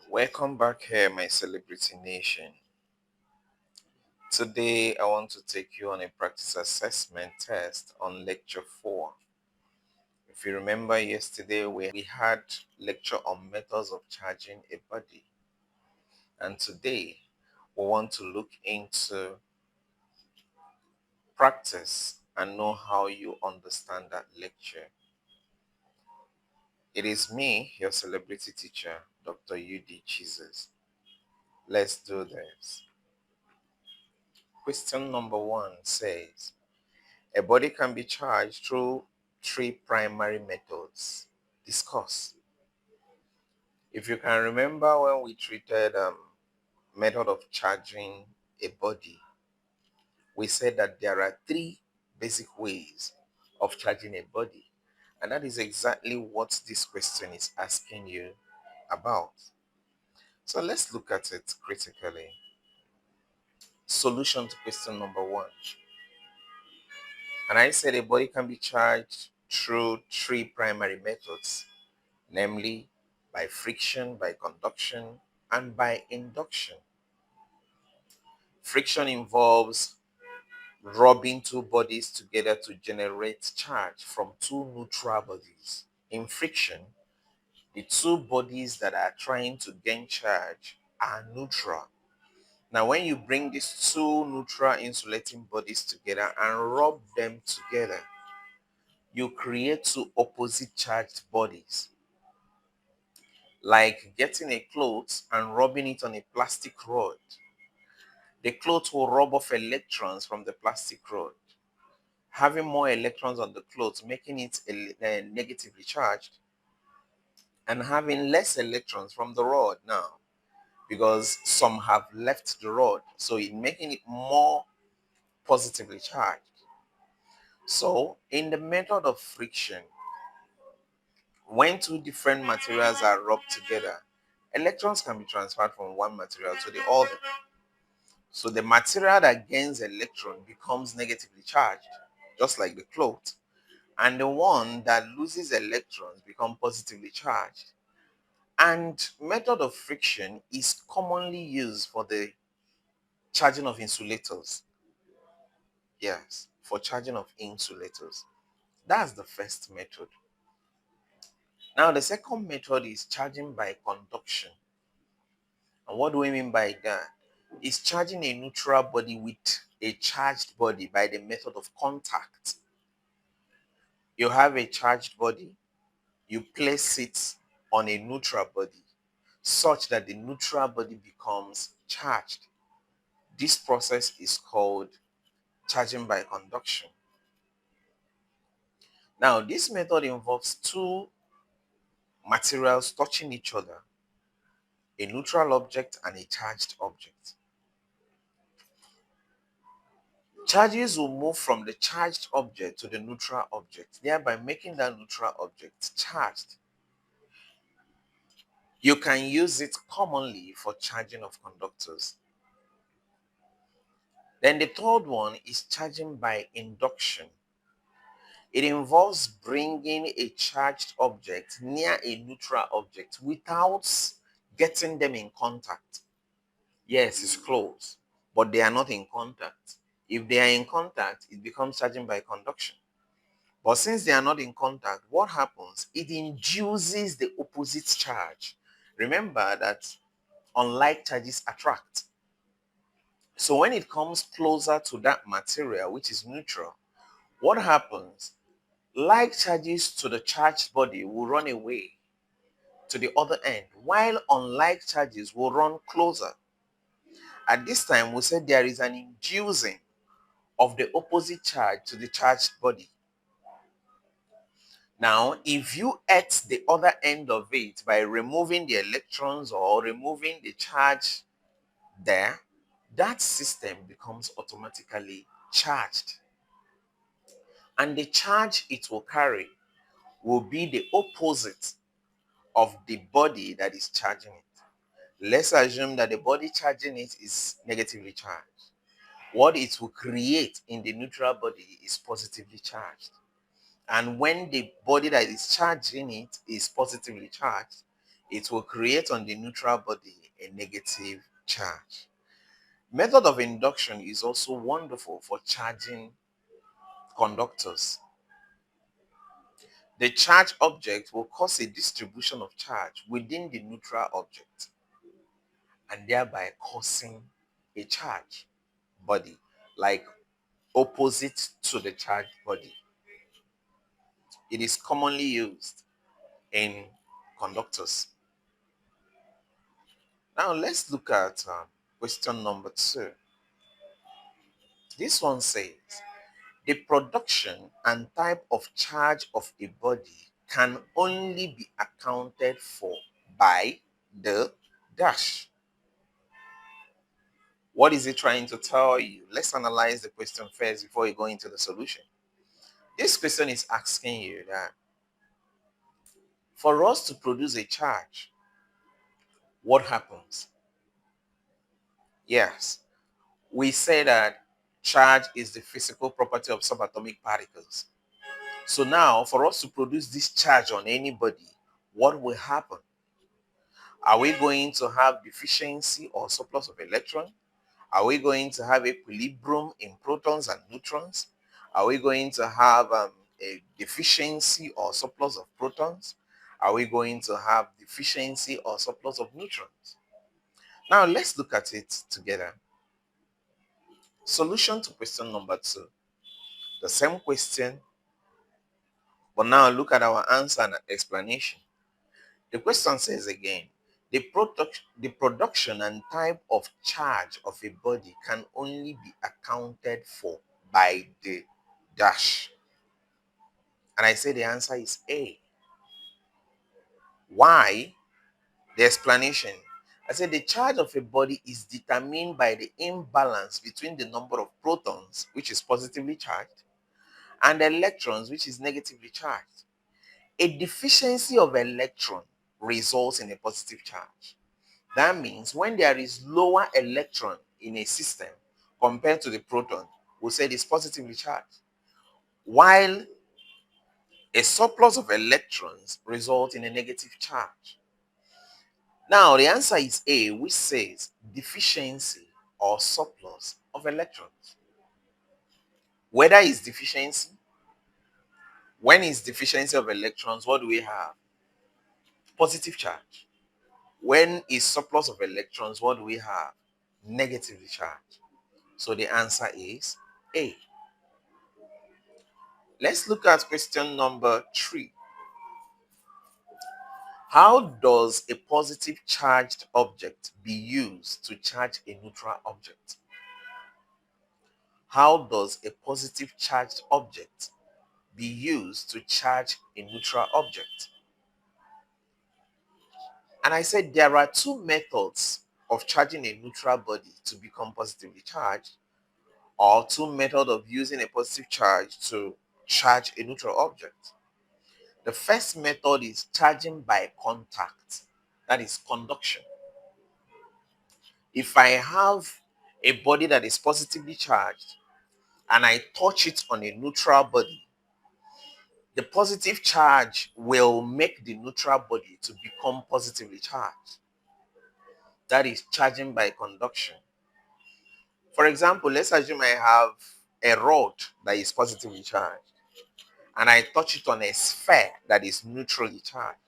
Welcome back here, my celebrity nation. Today, I want to take you on a practice assessment test on lecture 4. If you remember yesterday, we had lecture on methods of charging a body. And today, we want to look into practice and know how you understand that lecture. It is me, your celebrity teacher, Dr. U.D. Jesus. Let's do this. Question number 1 says, a body can be charged through 3 primary methods. Discuss. If you can remember when we treated method of charging a body, we said that there are 3 basic ways of charging a body. And that is exactly what this question is asking you about. So let's look at it critically. Solution to question number 1. And I said a body can be charged through 3 primary methods, namely by friction, by conduction, and by induction. Friction involves rubbing 2 bodies together to generate charge from 2 neutral bodies. In friction, the 2 bodies that are trying to gain charge are neutral. Now, when you bring these 2 neutral insulating bodies together and rub them together, you create 2 opposite charged bodies. Like getting a cloth and rubbing it on a plastic rod. The cloth will rub off electrons from the plastic rod, having more electrons on the cloth, making it negatively charged, and having less electrons from the rod now, because some have left the rod, so it making it more positively charged. So in the method of friction, when 2 different materials are rubbed together, electrons can be transferred from one material to the other. So the material that gains electron becomes negatively charged, just like the cloth, and the one that loses electrons become positively charged. And method of friction is commonly used for the charging of insulators. Yes, for charging of insulators. That's the first method. Now the second method is charging by conduction. And what do we mean by that? It's charging a neutral body with a charged body by the method of contact. You have a charged body, you place it on a neutral body such that the neutral body becomes charged. This process is called charging by conduction. Now, this method involves 2 materials touching each other, a neutral object and a charged object. Charges will move from the charged object to the neutral object, thereby making that neutral object charged. You can use it commonly for charging of conductors. Then the third one is charging by induction. It involves bringing a charged object near a neutral object without getting them in contact. Yes, it's close, but they are not in contact. If they are in contact, it becomes charging by conduction. But since they are not in contact, what happens? It induces the opposite charge. Remember that unlike charges attract. So when it comes closer to that material, which is neutral, what happens? Like charges to the charged body will run away to the other end, while unlike charges will run closer. At this time, we said there is an inducing of the opposite charge to the charged body. Now, if you at the other end of it by removing the electrons or removing the charge there, that system becomes automatically charged. And the charge it will carry will be the opposite of the body that is charging it. Let's assume that the body charging it is negatively charged. What it will create in the neutral body is positively charged. And when the body that is charging it is positively charged, it will create on the neutral body a negative charge. Method of induction is also wonderful for charging conductors. The charged object will cause a distribution of charge within the neutral object and thereby causing a charge body, like opposite to the charged body. It is commonly used in conductors. Now let's look at question number 2. This one says, the production and type of charge of a body can only be accounted for by the dash. What is it trying to tell you? Let's analyze the question first before we go into the solution. This question is asking you that for us to produce a charge, what happens? Yes, we say that charge is the physical property of subatomic particles. So now, for us to produce this charge on anybody, what will happen? Are we going to have deficiency or surplus of electron? Are we going to have equilibrium in protons and neutrons? Are we going to have a deficiency or surplus of protons? Are we going to have deficiency or surplus of neutrons? Now let's look at it together. Solution to question number 2. The same question, but now look at our answer and explanation. The question says again, the production and type of charge of a body can only be accounted for by the dash. And I say the answer is A. Why? The explanation. I said the charge of a body is determined by the imbalance between the number of protons, which is positively charged, and electrons, which is negatively charged. A deficiency of electron results in a positive charge. That means when there is lower electron in a system compared to the proton, we say it is positively charged. While a surplus of electrons results in a negative charge. Now the answer is A, which says deficiency or surplus of electrons. Whether it's deficiency, when is deficiency of electrons, what do we have? Positive charge. When is surplus of electrons, what do we have? Negatively charged. So the answer is A. Let's look at question number 3. How does a positive charged object be used to charge a neutral object? How does a positive charged object be used to charge a neutral object? And I said there are 2 methods of charging a neutral body to become positively charged, or 2 methods of using a positive charge to charge a neutral object. The first method is charging by contact, that is conduction. If I have a body that is positively charged and I touch it on a neutral body, the positive charge will make the neutral body to become positively charged. That is charging by conduction. For example, let's assume I have a rod that is positively charged and I touch it on a sphere that is neutrally charged.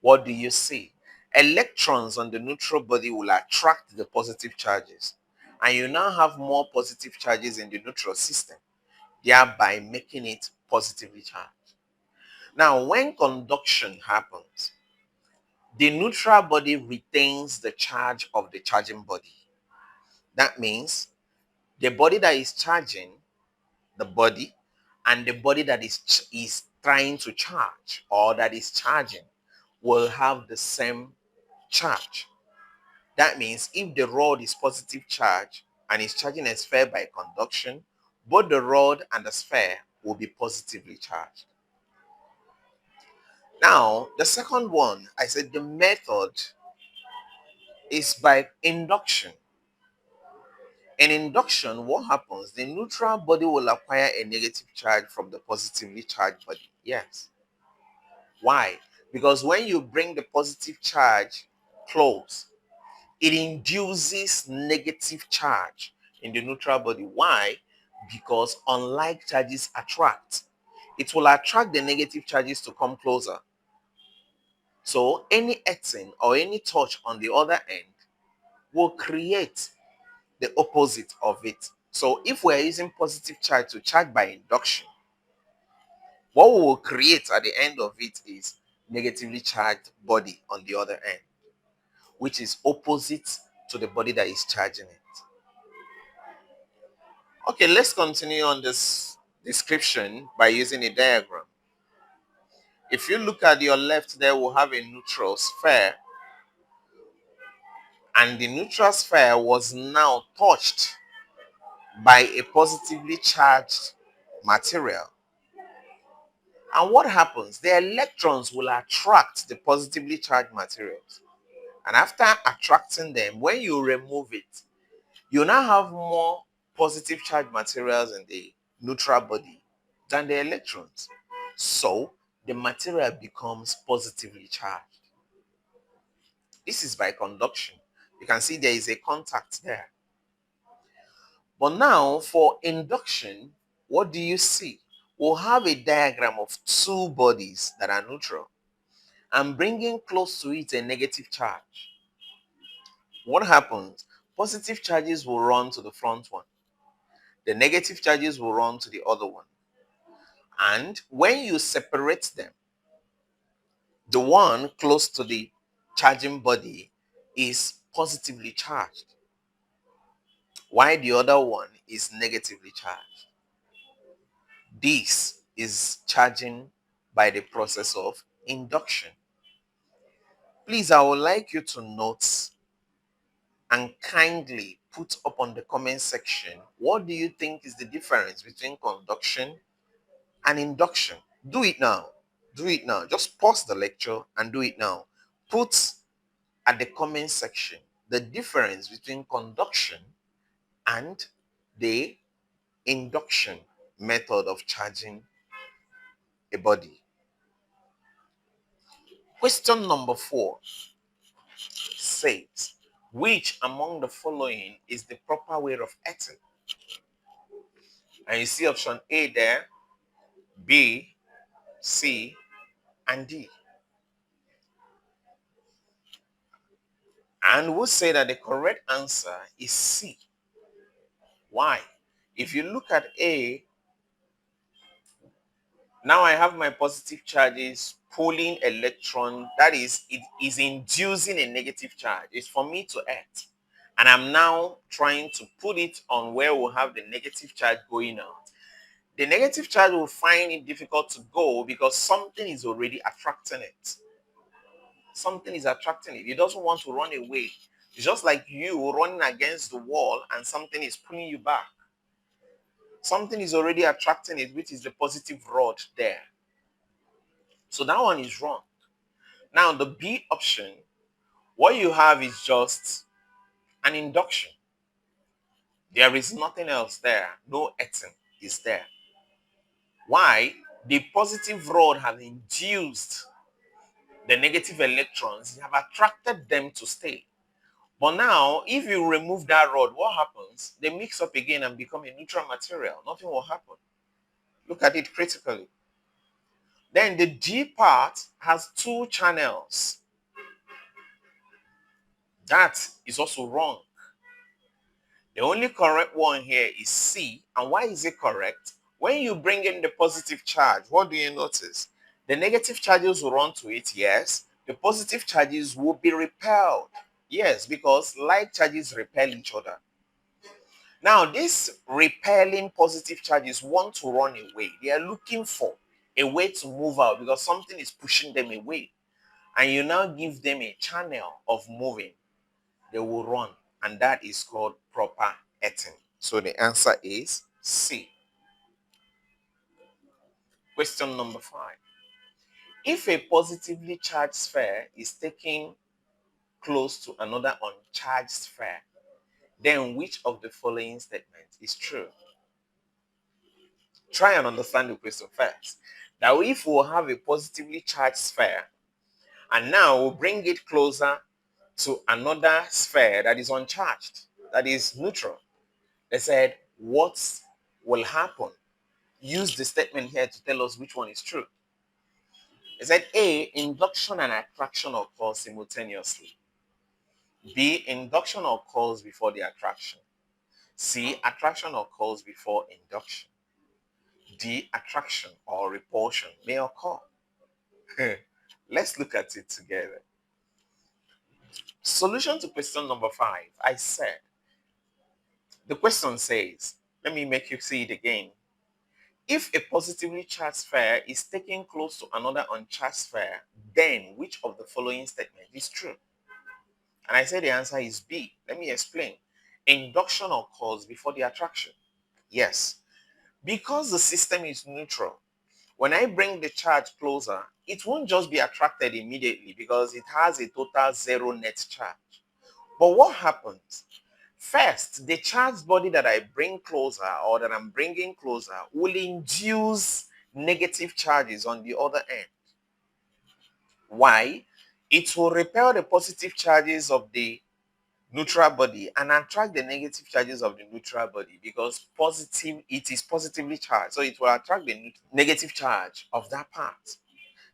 What do you see? Electrons on the neutral body will attract the positive charges, and you now have more positive charges in the neutral system, thereby making it positively charged. Now, when conduction happens, the neutral body retains the charge of the charging body. That means the body that is charging the body and the body that is trying to charge or that is charging will have the same charge. That means if the rod is positive charge and is charging a sphere by conduction, both the rod and the sphere will be positively charged. Now, the second one, I said the method is by induction. In induction, what happens? The neutral body will acquire a negative charge from the positively charged body. Yes. Why? Because when you bring the positive charge close, it induces negative charge in the neutral body. Why? Because unlike charges attract, it will attract the negative charges to come closer. So any earthing or any touch on the other end will create the opposite of it. So if we're using positive charge to charge by induction, what we will create at the end of it is negatively charged body on the other end, which is opposite to the body that is charging it. Okay, let's continue on this description by using a diagram. If you look at your left there, we'll have a neutral sphere, and the neutral sphere was now touched by a positively charged material. And what happens? The electrons will attract the positively charged materials. And after attracting them, when you remove it, you now have more positive charged materials in the neutral body than the electrons. So the material becomes positively charged. This is by conduction. You can see there is a contact there. But now for induction, what do you see? We'll have a diagram of two bodies that are neutral and bringing close to it a negative charge. What happens? Positive charges will run to the front one. The negative charges will run to the other one. And when you separate them, the one close to the charging body is positively charged, while the other one is negatively charged. This is charging by the process of induction. Please, I would like you to note and kindly put up on the comment section, what do you think is the difference between conduction and induction? Do it now. Do it now. Just pause the lecture and do it now. Put at the comment section the difference between conduction and the induction method of charging a body. Question number 4 says, which among the following is the proper way of eating? And you see option A there, B, C, and D. And we'll say that the correct answer is C. Why? If you look at A, now I have my positive charges pulling electron, that is, it is inducing a negative charge. It's for me to act. And I'm now trying to put it on where we'll have the negative charge going out. The negative charge will find it difficult to go because something is already attracting it. Something is attracting it. It doesn't want to run away. It's just like you running against the wall and something is pulling you back. Something is already attracting it, which is the positive rod there. So that one is wrong. Now the B option, what you have is just an induction. There is nothing else there. No earthing is there. Why? The positive rod has induced the negative electrons, have attracted them to stay. But now, if you remove that rod, what happens? They mix up again and become a neutral material. Nothing will happen. Look at it critically. Then the D part has two channels. That is also wrong. The only correct one here is C. And why is it correct? When you bring in the positive charge, what do you notice? The negative charges will run to it, yes. The positive charges will be repelled. Yes, because like charges repel each other. Now, these repelling positive charges want to run away. They are looking for a way to move out because something is pushing them away. And you now give them a channel of moving. They will run. And that is called proper earthing. So the answer is C. Question number 5. If a positively charged sphere is taken close to another uncharged sphere, then which of the following statements is true? Try and understand the question first. Now, if we have a positively charged sphere And now we'll bring it closer to another sphere that is uncharged, that is neutral. They said, what will happen? Use the statement here to tell us which one is true. They said A, induction and attraction occur simultaneously. B, induction occurs before the attraction. C, attraction occurs before induction. D, attraction or repulsion may occur. Let's look at it together. Solution to question number 5. I said, the question says, let me make you see it again. If a positively charged sphere is taken close to another uncharged sphere, then which of the following statement is true? And I say the answer is B. Let me explain. Induction occurs before the attraction. Yes. Because the system is neutral, when I bring the charge closer, it won't just be attracted immediately because it has a total zero net charge. But what happens? First, the charged body that I bring closer or that I'm bringing closer will induce negative charges on the other end. Why? It will repel the positive charges of the neutral body and attract the negative charges of the neutral body because it is positively charged. So it will attract the negative charge of that part.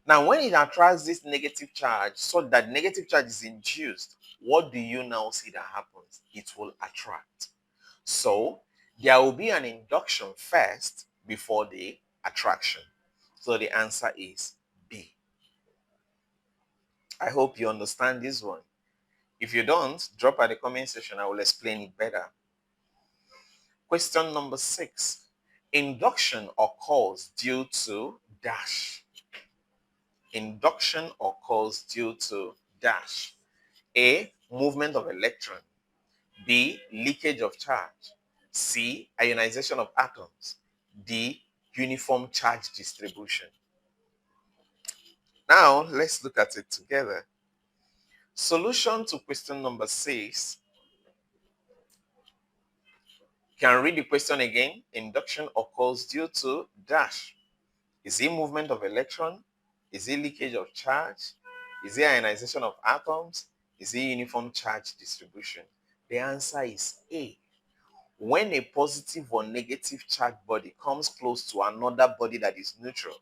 Now, when it attracts this negative charge, so that negative charge is induced, what do you now see that happens? It will attract. So there will be an induction first before the attraction. So the answer is B. I hope you understand this one. If you don't, drop at the comment section. I will explain it better. Question number 6. Induction occurs due to dash. Induction occurs due to dash. A, movement of electron. B, leakage of charge. C, ionization of atoms. D, uniform charge distribution. Now, let's look at it together. Solution to question number 6. Can read the question again. Induction occurs due to dash. Is it movement of electron? Is it leakage of charge? Is it ionization of atoms? Is it uniform charge distribution? The answer is A. When a positive or negative charge body comes close to another body that is neutral,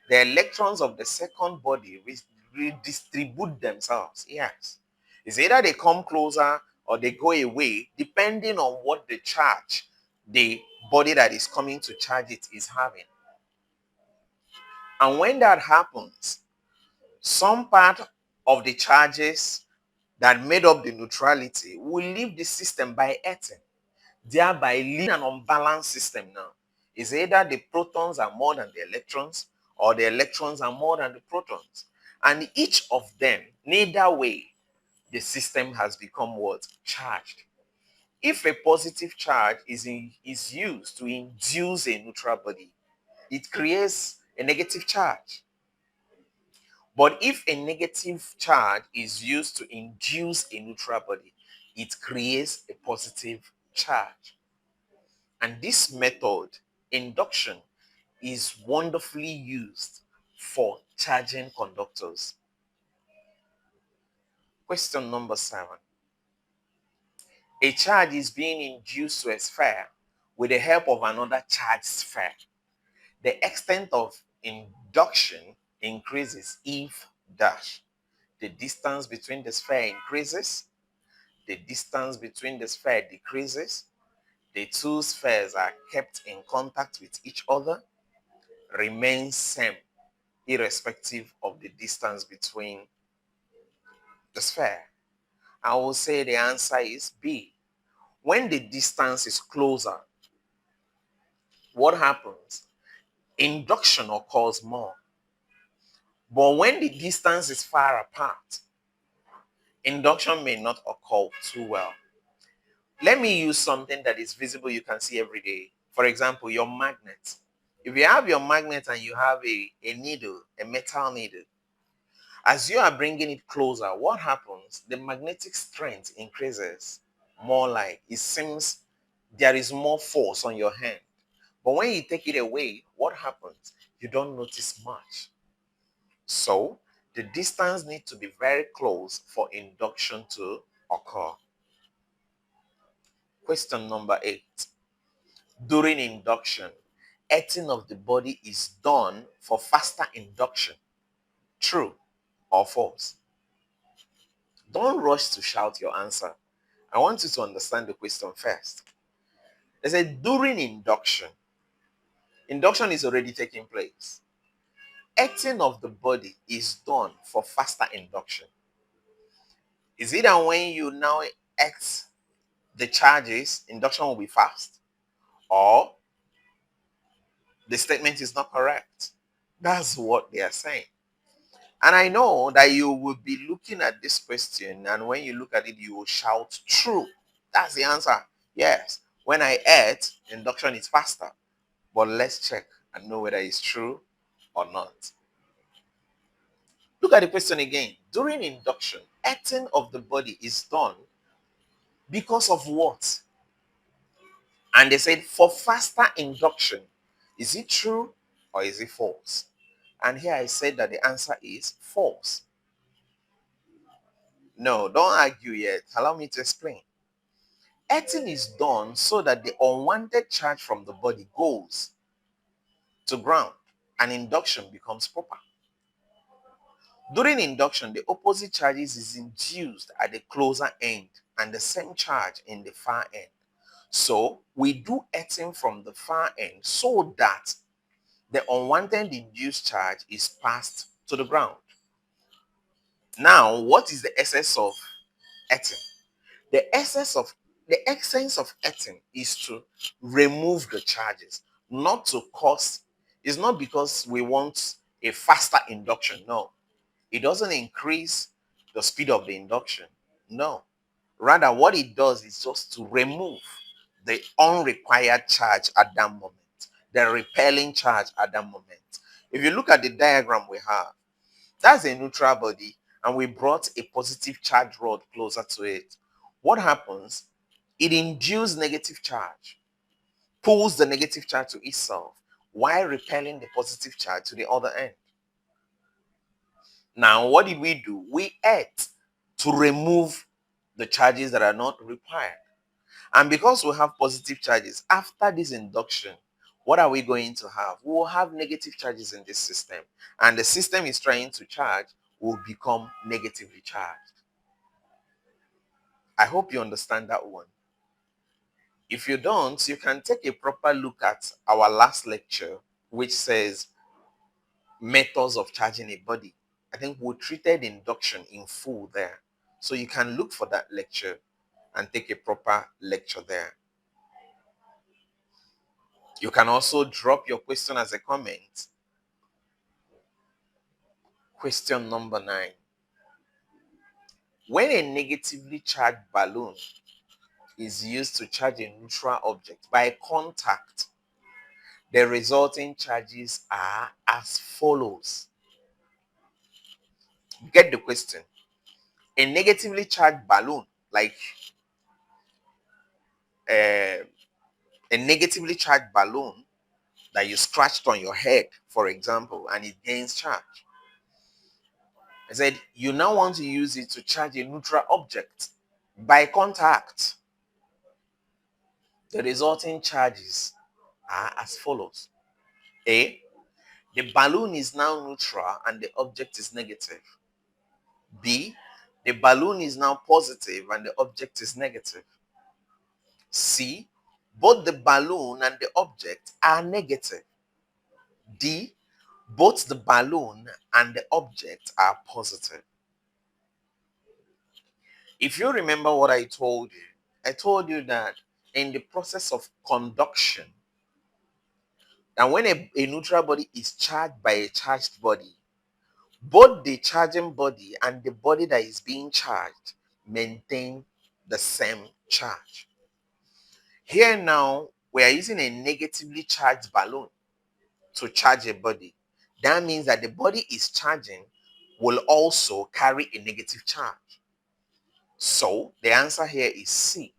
the electrons of the second body redistribute themselves. Yes. It's either they come closer or they go away, depending on what the charge the body that is coming to charge it is having. And when that happens, some part of the charges that made up the neutrality will leave the system by earthing, thereby leaving an unbalanced system now. It's either the protons are more than the electrons or the electrons are more than the protons. And each of them, neither way, the system has become what? Charged. If a positive charge is used to induce a neutral body, it creates a negative charge. But if a negative charge is used to induce a neutral body, it creates a positive charge. And this method, induction, is wonderfully used for charging conductors. Question number 7. A charge is being induced to a sphere with the help of another charged sphere. The extent of induction increases if dash. The distance between the sphere increases, the distance between the sphere decreases, the two spheres are kept in contact with each other, remains same irrespective of the distance between the sphere. I will say the answer is B. When the distance is closer, what happens? Induction occurs more. But when the distance is far apart, induction may not occur too well. Let me use something that is visible you can see every day. For example, your magnet. If you have your magnet and you have a needle, a metal needle, as you are bringing it closer, what happens? The magnetic strength increases. More like it seems there is more force on your hand. But when you take it away, what happens? You don't notice much. So The distance needs to be very close for induction to occur. Question number 8. During induction, earthing of the body is done for faster induction. True or false? Don't rush to shout your answer. I want you to understand the question first. They said during induction is already taking place. Earthing of the body is done for faster induction. Is it that when you now earth the charges, induction will be fast? Or the statement is not correct? That's what they are saying. And I know that you will be looking at this question, and when you look at it, you will shout true. That's the answer. Yes. When I earth, induction is faster. But let's check and know whether it's true or not. Look at the question again. During induction, earthing of the body is done because of what? And they said for faster induction. Is it true or is it false? And here I said that the answer is false. No, don't argue yet. Allow me to explain. Earthing is done so that the unwanted charge from the body goes to ground and induction becomes proper. During induction, the opposite charges is induced at the closer end and the same charge in the far end. So we do earthing from the far end so that the unwanted induced charge is passed to the ground. Now, what is the essence of earthing? The essence of earthing is to remove the charges, not to cause. It's not because we want a faster induction. No, it doesn't increase the speed of the induction. No, rather what it does is just to remove the unrequired charge at that moment, the repelling charge at that moment. If you look at the diagram we have, that's a neutral body, and we brought a positive charge rod closer to it. What happens? It induces negative charge, pulls the negative charge to itself while repelling the positive charge to the other end. Now, what did we do? We earth to remove the charges that are not required. And because we have positive charges, after this induction, what are we going to have? We will have negative charges in this system. And the system is trying to charge will become negatively charged. I hope you understand that one. If you don't, you can take a proper look at our last lecture, which says methods of charging a body. I think we treated induction in full there. So you can look for that lecture and take a proper lecture there. You can also drop your question as a comment. Question number 9. When a negatively charged balloon is used to charge a neutral object by contact, the resulting charges are as follows. Get the question. A negatively charged balloon, like a negatively charged balloon that you scratched on your head, for example, and it gains charge. I said, you now want to use it to charge a neutral object by contact. The resulting charges are as follows. A, the balloon is now neutral and the object is negative. B, the balloon is now positive and the object is negative. C, both the balloon and the object are negative. D, both the balloon and the object are positive. If you remember what I told you that in the process of conduction, that when a neutral body is charged by a charged body, both the charging body and the body that is being charged maintain the same charge. Here now, we are using a negatively charged balloon to charge a body. That means that the body is charging will also carry a negative charge. So the answer here is C.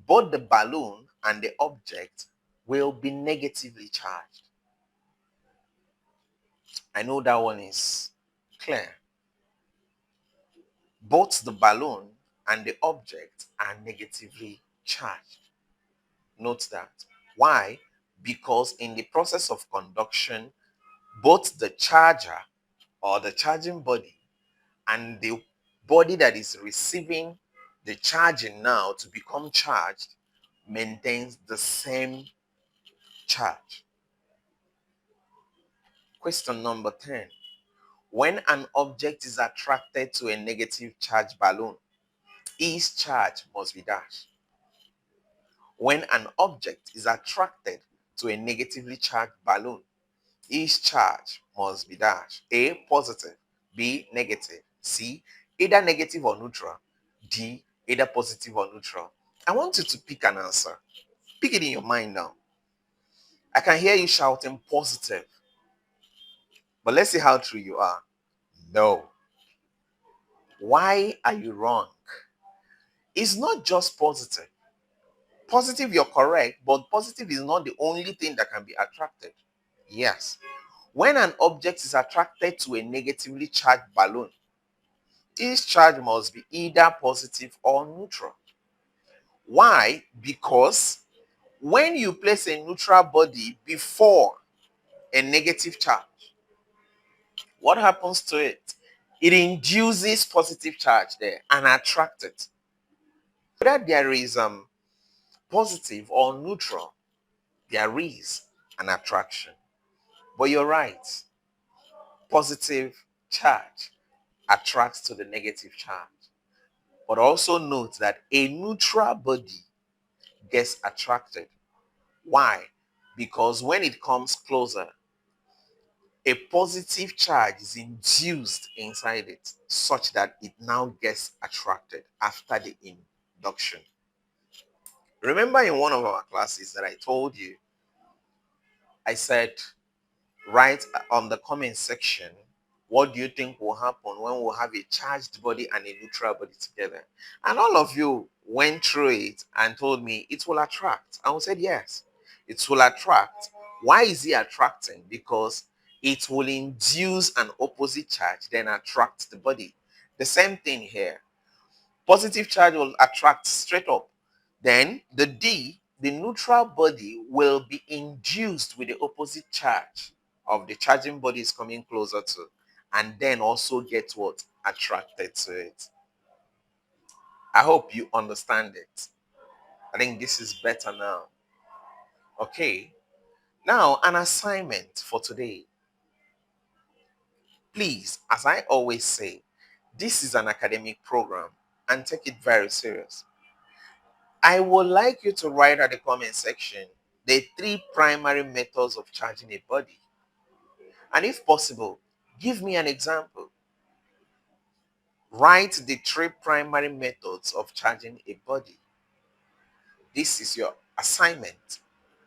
Both the balloon and the object will be negatively charged. I know that one is clear. Both the balloon and the object are negatively charged. Note that. Why? Because in the process of conduction, both the charger or the charging body and the body that is receiving the charging now to become charged maintains the same charge. Question number 10. When an object is attracted to a negative charge balloon, its charge must be dashed. When an object is attracted to a negatively charged balloon, its charge must be dashed. A, positive. B, negative. C, either negative or neutral. D, either positive or neutral. I want you to pick an answer. Pick it in your mind now. I can hear you shouting positive. But let's see how true you are. No. Why are you wrong? It's not just positive. Positive, you're correct, but positive is not the only thing that can be attracted. Yes. When an object is attracted to a negatively charged balloon, its charge must be either positive or neutral. Why? Because when you place a neutral body before a negative charge, what happens to it? It induces positive charge there and attracts it. Whether there is positive or neutral, there is an attraction. But you're right. Positive charge attracts to the negative charge. But also note that a neutral body gets attracted. Why? Because when it comes closer, a positive charge is induced inside it such that it now gets attracted after the induction. Remember in one of our classes that I told you, I said, write on the comment section, what do you think will happen when we have a charged body and a neutral body together? And all of you went through it and told me it will attract. And we said, yes, it will attract. Why is it attracting? Because it will induce an opposite charge, then attract the body. The same thing here. Positive charge will attract straight up. Then the D, the neutral body, will be induced with the opposite charge of the charging body is coming closer to, and then also get what? Attracted to it. I hope you understand it. I think this is better now. Okay. Now, an assignment for today. Please, as I always say, this is an academic program and take it very serious. I would like you to write at the comment section the 3 primary methods of charging a body. And if possible, give me an example. Write the 3 primary methods of charging a body. This is your assignment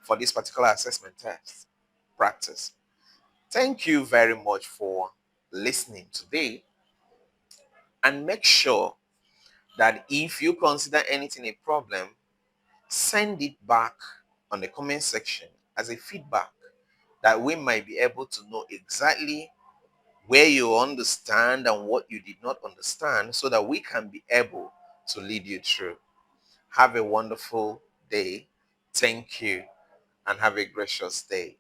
for this particular assessment test practice. Thank you very much for listening today. And make sure that if you consider anything a problem, send it back on the comment section as a feedback that we might be able to know exactly where you understand and what you did not understand so that we can be able to lead you through. Have a wonderful day. Thank you and have a gracious day.